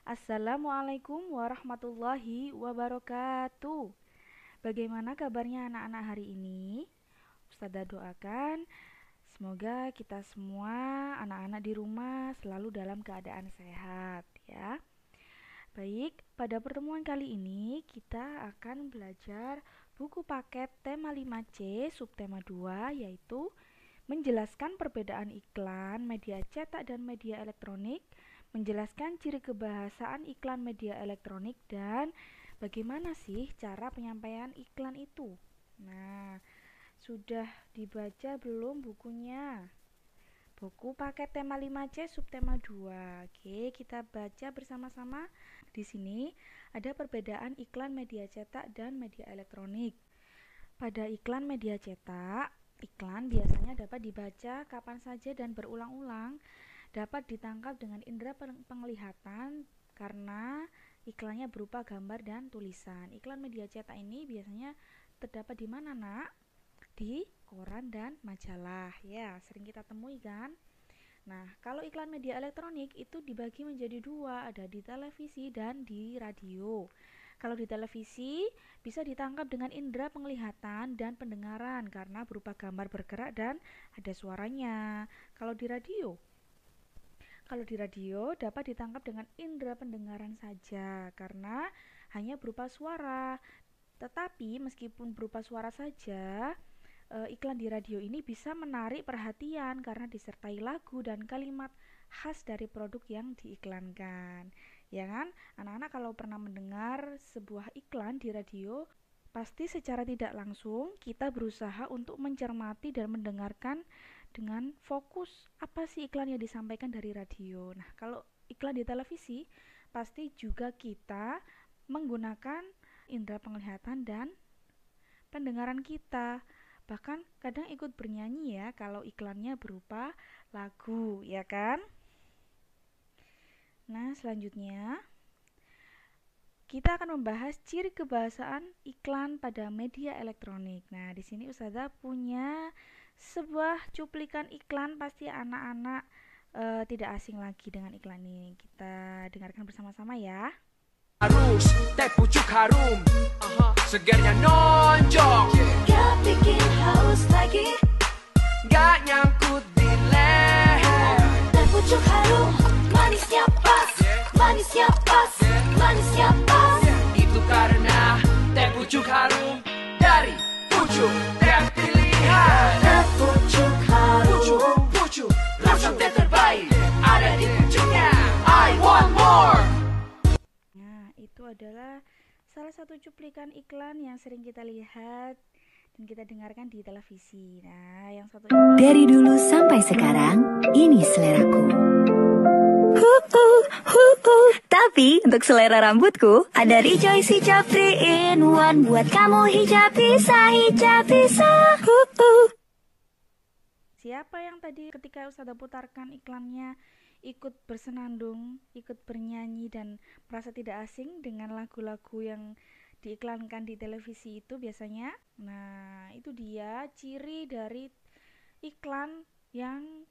Assalamualaikum warahmatullahi wabarakatuh. Bagaimana kabarnya anak-anak hari ini? Ustazah doakan semoga kita semua anak-anak di rumah selalu dalam keadaan sehat ya. Baik, pada pertemuan kali ini kita akan belajar buku paket tema 5C subtema 2 yaitu menjelaskan perbedaan iklan, media cetak dan media elektronik, menjelaskan ciri kebahasaan iklan media elektronik, dan bagaimana sih cara penyampaian iklan itu. Nah, sudah dibaca belum bukunya? Buku paket tema 5C subtema 2. Oke, kita baca bersama-sama. Di sini ada perbedaan iklan media cetak dan media elektronik. Pada iklan media cetak, iklan biasanya dapat dibaca kapan saja dan berulang-ulang, dapat ditangkap dengan indera penglihatan karena iklannya berupa gambar dan tulisan. Iklan media cetak ini biasanya terdapat di mana, Nak? Di koran dan majalah. Ya, sering kita temui kan? Nah, kalau iklan media elektronik itu dibagi menjadi dua, ada di televisi dan di radio. Kalau di televisi bisa ditangkap dengan indera penglihatan dan pendengaran karena berupa gambar bergerak dan ada suaranya. Kalau di radio dapat ditangkap dengan indera pendengaran saja karena hanya berupa suara. Tetapi meskipun berupa suara saja, iklan di radio ini bisa menarik perhatian karena disertai lagu dan kalimat khas dari produk yang diiklankan. Ya kan? Anak-anak kalau pernah mendengar sebuah iklan di radio, pasti secara tidak langsung kita berusaha untuk mencermati dan mendengarkan dengan fokus apa sih iklan yang disampaikan dari radio. Nah, kalau iklan di televisi, pasti juga kita menggunakan indera penglihatan dan pendengaran kita. Bahkan kadang ikut bernyanyi ya kalau iklannya berupa lagu, ya kan? Nah, selanjutnya kita akan membahas ciri kebahasaan iklan pada media elektronik. Nah, di sini Ustazah punya sebuah cuplikan iklan, pasti anak-anak tidak asing lagi dengan iklan ini. Kita dengarkan bersama-sama ya. Harus teh pucuk harum, segarnya nonjok, Gak bikin haus lagi, gak nyangkut di leher. teh pucuk harum, manisnya pas, manisnya pas, manisnya pas. Itu karena teh pucuk harum dari pucuk teh pilihan. Teh pucuk harum, Pucuk, rasa teh terbaik ada di pucuknya. I want more. Nah, itu adalah salah satu cuplikan iklan yang sering kita lihat dan kita dengarkan di televisi. Nah, yang satu ini Dari dulu sampai sekarang, ini seleraku. Tapi untuk selera rambutku, ada Rejoice Hijab 3 in 1 buat kamu hijab bisa. siapa yang tadi ketika Ustazah putarkan iklannya ikut bersenandung, ikut bernyanyi dan merasa tidak asing dengan lagu-lagu yang diiklankan di televisi itu biasanya? Nah, itu dia ciri dari iklan yang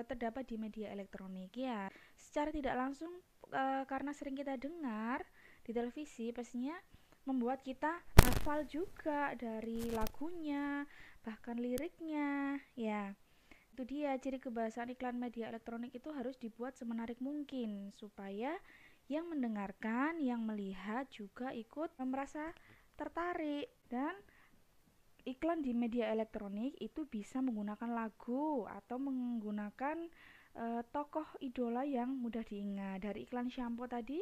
terdapat di media elektronik ya. Secara tidak langsung karena sering kita dengar di televisi pastinya membuat kita hafal juga dari lagunya, bahkan liriknya ya. Itu dia ciri kebahasaan iklan media elektronik itu harus dibuat semenarik mungkin supaya yang mendengarkan, yang melihat juga ikut merasa tertarik. Dan iklan di media elektronik itu bisa menggunakan lagu atau menggunakan tokoh idola yang mudah diingat. Dari iklan shampoo tadi,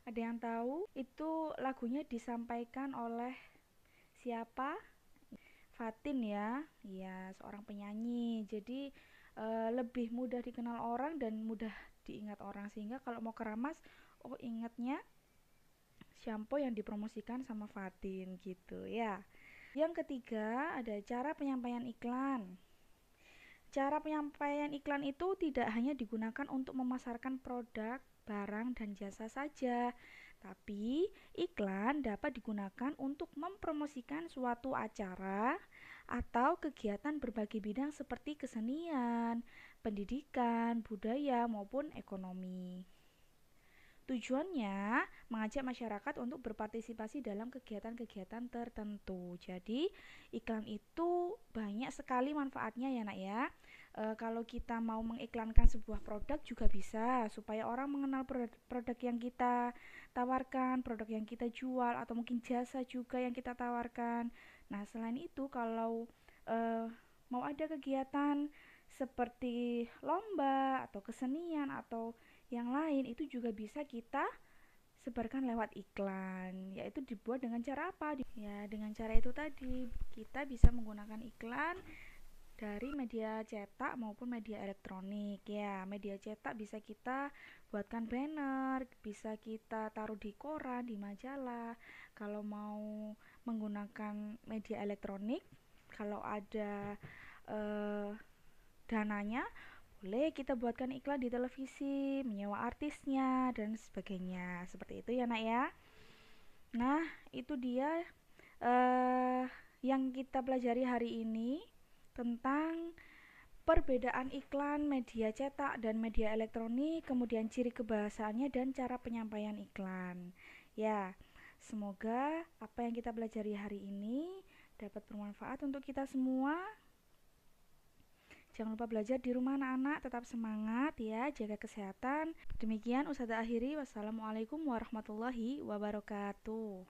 ada yang tahu itu lagunya disampaikan oleh siapa? Fatin ya, ya seorang penyanyi. Jadi lebih mudah dikenal orang dan mudah diingat orang sehingga kalau mau keramas, oh ingatnya shampoo yang dipromosikan sama Fatin gitu ya. Yang ketiga ada cara penyampaian iklan. Cara penyampaian iklan itu tidak hanya digunakan untuk memasarkan produk, barang, dan jasa saja, tapi iklan dapat digunakan untuk mempromosikan suatu acara atau kegiatan berbagai bidang seperti kesenian, pendidikan, budaya, maupun ekonomi. Tujuannya mengajak masyarakat untuk berpartisipasi dalam kegiatan-kegiatan tertentu. Jadi iklan itu banyak sekali manfaatnya ya nak ya. Kalau kita mau mengiklankan sebuah produk juga bisa, supaya orang mengenal produk yang kita tawarkan, produk yang kita jual, atau mungkin jasa juga yang kita tawarkan. Nah, selain itu kalau mau ada kegiatan seperti lomba atau kesenian atau yang lain, itu juga bisa kita sebarkan lewat iklan, yaitu dibuat dengan cara apa? Ya, dengan cara itu tadi, kita bisa menggunakan iklan dari media cetak maupun media elektronik. Ya, media cetak bisa kita buatkan banner, bisa kita taruh di koran, di majalah. Kalau mau menggunakan media elektronik, kalau ada dananya, boleh kita buatkan iklan di televisi, menyewa artisnya dan sebagainya. Seperti itu ya nak ya. Nah, itu dia yang kita pelajari hari ini tentang perbedaan iklan media cetak dan media elektronik, kemudian ciri kebahasaannya dan cara penyampaian iklan. Ya, semoga apa yang kita pelajari hari ini dapat bermanfaat untuk kita semua. Jangan lupa belajar di rumah anak-anak, tetap semangat ya, jaga kesehatan. Demikian Ustazah akhiri, wassalamualaikum warahmatullahi wabarakatuh.